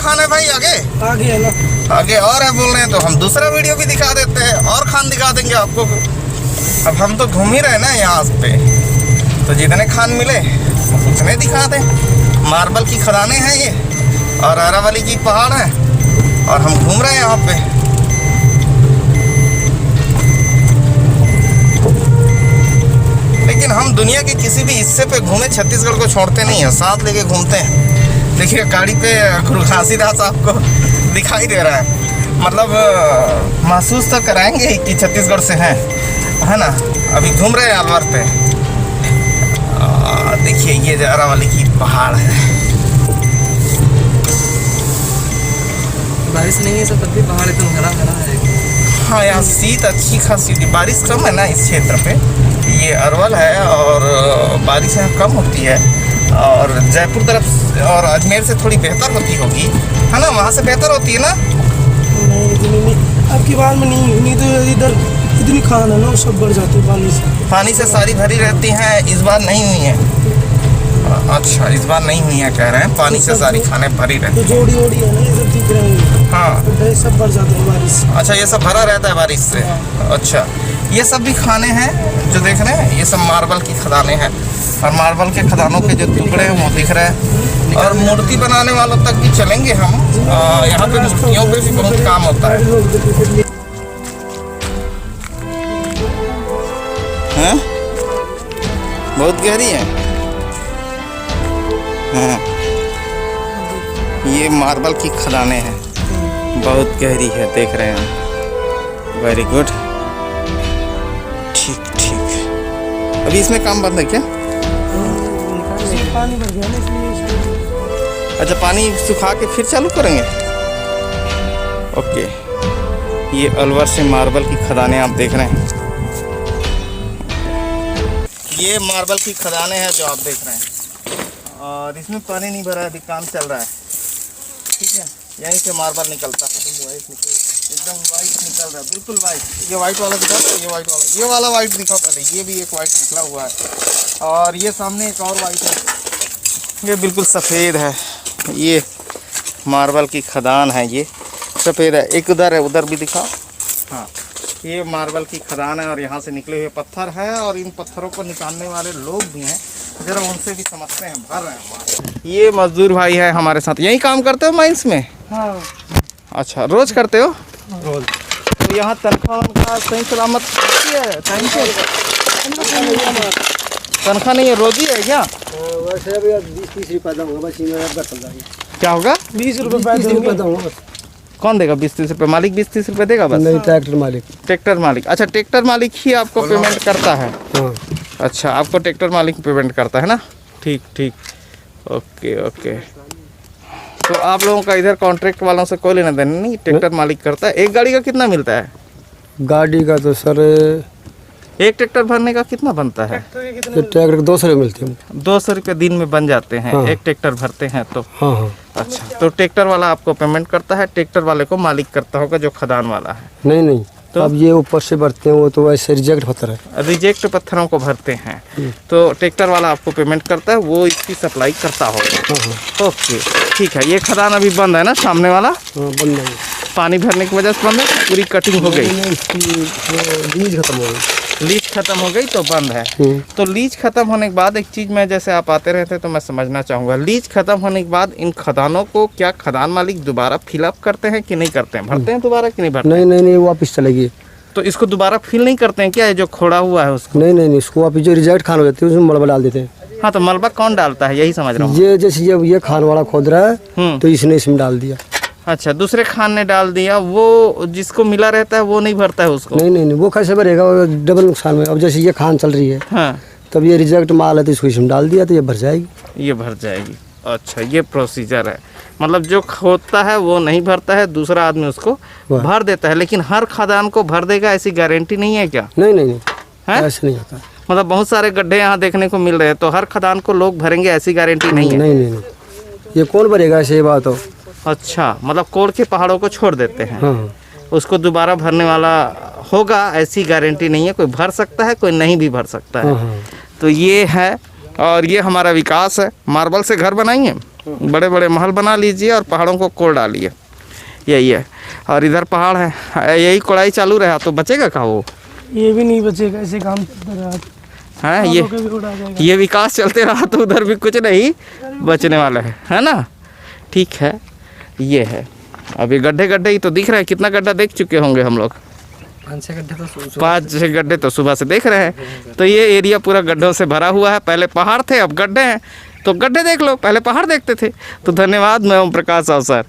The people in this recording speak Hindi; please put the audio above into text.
खान है भाई आगे? आगे है ना, आगे और है बोल रहे हैं तो हम दूसरा वीडियो भी दिखा देते हैं और खान दिखा देंगे आपको। अब हम तो घूम ही रहे ना यहाँ पे, तो जितने खान मिले उतने दिखा दें। मार्बल की खदानें हैं ये और अरावली की पहाड़ है और हम घूम रहे हैं यहाँ पे। लेकिन हम दुनिया के किसी भी हिस्से पे घूमे छत्तीसगढ़ को छोड़ते नहीं हैं, साथ लेके घूमते हैं। देखिए गाड़ी पे गुरु घासीदास आपको दिखाई दे रहा है, मतलब महसूस तो कराएंगे कि छत्तीसगढ़ से हैं, है ना। अभी घूम रहे हैं अलवर पे। देखिए ये अरावली की पहाड़ है। बारिश नहीं है सब तब भी पहाड़ एकदम हरा भरा है। हाँ यहाँ शीत अच्छी खासी होती है, बारिश कम है ना इस क्षेत्र पे। ये अरवल है और बारिश यहाँ कम होती है और जयपुर तरफ और अजमेर से थोड़ी बेहतर होती होगी, है ना। वहाँ से बेहतर होती है ना। नहीं अब की बार में नहीं तो इधर इतनी खान है ना, सब बढ़ जाते हैं पानी से सारी भरी रहती हैं। इस बार नहीं हुई है। अच्छा इस बार नहीं हुई है कह रहे हैं, पानी से सारी खाने भरी रहती है। जोड़ी ओड़ी है ना, ये सब ठीक रहेंगे। हाँ सब बढ़ जाते हैं बारिश। अच्छा ये सब भरा रहता है बारिश से। अच्छा ये सब भी खाने हैं जो देख रहे हैं, ये सब मार्बल की खदानें हैं और मार्बल के खदानों के जो टुकड़े हैं वो दिख रहे हैं। और मूर्ति बनाने वालों तक भी चलेंगे हम। यहाँ पे मूर्तियों पे भी बहुत काम होता है। हाँ? बहुत गहरी है। हाँ ये मार्बल की खदानें हैं, बहुत गहरी है, देख रहे हैं। वेरी गुड, ठीक ठीक। अभी इसमें काम बंद है क्या? पानी भर गया ना इसलिए। अच्छा पानी सुखा के फिर चालू करेंगे। ओके ये अलवर से मार्बल की खदानें आप देख रहे हैं। ये मार्बल की खदानें हैं जो आप देख रहे हैं और इसमें पानी नहीं भरा है, अभी काम चल रहा है। ठीक है यहीं से मार्बल निकलता है, एकदम वाइट निकल रहा है, बिल्कुल वाइट। ये वाइट वाला दिखाओ, ये वाइट वाला, ये वाला वाइट दिखाओ पहले। ये भी एक वाइट निकला हुआ है और ये सामने एक और वाइट है, ये बिल्कुल सफ़ेद है। ये मार्बल की खदान है, ये सफ़ेद है। एक उधर है, उधर भी दिखाओ। हाँ ये मार्बल की खदान है और यहाँ से निकले हुए पत्थर है और इन पत्थरों को निकालने वाले लोग भी हैं, जरा उनसे भी समझते हैं। भर रहे हैं। ये मजदूर भाई है हमारे साथ, यही काम करते हो माइंस में? हाँ। अच्छा रोज करते हो? रोज। तो यहाँ तनख्वाह उनका सही सलामत है? टाइम से तनख्वाह नहीं है, रोज ही है क्या? वैसे अभी 20-30 रुपये दूँगा बस। क्या होगा? 20 रुपये दूँगा। कौन देगा 20-30 रुपये? मालिक 20-30 रुपये देगा बस? नहीं ट्रैक्टर मालिक। ट्रैक्टर मालिक। अच्छा ट्रैक्टर मालिक ही आपको पेमेंट करता है? हाँ। अच्छा आपको ट्रैक्टर मालिक पेमेंट करता है ना। ठीक ठीक ओके ओके। तो आप लोगों का इधर कॉन्ट्रैक्ट वालों से कोई लेना देना नहीं, ट्रैक्टर मालिक करता है। एक गाड़ी का कितना मिलता है? गाड़ी का तो सर एक ट्रैक्टर भरने का कितना बनता है? ट्रैक्टर 200 रुपये मिलते हैं। 200 रुपये दिन में बन जाते हैं। हाँ। एक ट्रैक्टर भरते हैं तो। हाँ हाँ। अच्छा तो ट्रैक्टर वाला आपको पेमेंट करता है, ट्रैक्टर वाले को मालिक करता होगा जो खदान वाला है? नहीं तो अब ये ऊपर से भरते हैं, वो तो ऐसे रिजेक्ट पत्थर है। रिजेक्ट पत्थरों को भरते हैं तो ट्रैक्टर वाला आपको पेमेंट करता है, वो इसकी सप्लाई करता होगा। ओके ठीक है। ये खदान अभी बंद है ना सामने वाला? बंद है। पानी भरने की वजह से बंद है, पूरी कटिंग हो गई? लीज खत्म हो गई। लीज खत्म हो गई तो बंद है। तो लीज खत्म होने के बाद एक चीज़ मैं, जैसे आप आते रहते तो मैं समझना चाहूँगा, लीज खत्म होने के बाद इन खदानों को क्या खदान मालिक दोबारा फिलअप करते हैं कि नहीं करते हैं? भरते हैं दोबारा कि नहीं भरते? नहीं वापस चलेगी। तो इसको दोबारा फिल नहीं करते हैं क्या, जो खोड़ा हुआ है उसको? नहीं इसको वापस जो रिजेक्ट खान हो जाती है उसमें मलबा डाल देते हैं। हाँ तो मलबा कौन डालता है, यही समझ रहा हूँ। ये जैसे ये खान वाला खोद रहा है तो इसने इसमें डाल दिया। अच्छा दूसरे खान ने डाल दिया, वो जिसको मिला रहता है वो नहीं भरता है उसको? नहीं वो कैसे भरेगा, डबल नुकसान में। अब जैसे ये खान चल रही है, हाँ तब ये रिजेक्ट माल है तो इसको इसमें डाल दिया तो ये भर जाएगी। ये भर जाएगी। अच्छा ये प्रोसीजर है, मतलब जो खोदता है वो नहीं भरता है, दूसरा आदमी उसको भर देता है। लेकिन हर खदान को भर देगा ऐसी गारंटी नहीं है क्या? नहीं ऐसे नहीं होता। मतलब बहुत सारे गड्ढे यहाँ देखने को मिल रहे हैं, तो हर खदान को लोग भरेंगे ऐसी गारंटी नहीं है? नहीं ये कौन भरेगा, ऐसे बात हो। अच्छा मतलब कोड़ के पहाड़ों को छोड़ देते हैं। हाँ। उसको दोबारा भरने वाला होगा ऐसी गारंटी नहीं है, कोई भर सकता है कोई नहीं भी भर सकता है। हाँ। तो ये है और ये हमारा विकास है। मार्बल से घर बनाइए, बड़े बड़े महल बना लीजिए और पहाड़ों को कोड़ डालिए, यही है। और इधर पहाड़ है, यही कोड़ाई चालू रहा तो बचेगा कहाँ वो? ये भी नहीं बचेगा, ऐसे काम चलता रहा है ये ये विकास चलते रहा तो उधर भी कुछ नहीं बचने वाला है ना। ठीक है, ये है। अभी गड्ढे गड्ढे ही तो दिख रहे हैं। कितना गड्ढा देख चुके होंगे हम लोग? 5-6 गड्ढे तो सुबह से देख रहे हैं। तो ये एरिया पूरा गड्ढों से भरा हुआ है। पहले पहाड़ थे, अब गड्ढे हैं। तो गड्ढे देख लो, पहले पहाड़ देखते थे। तो धन्यवाद, मैं ओम प्रकाश अवसर।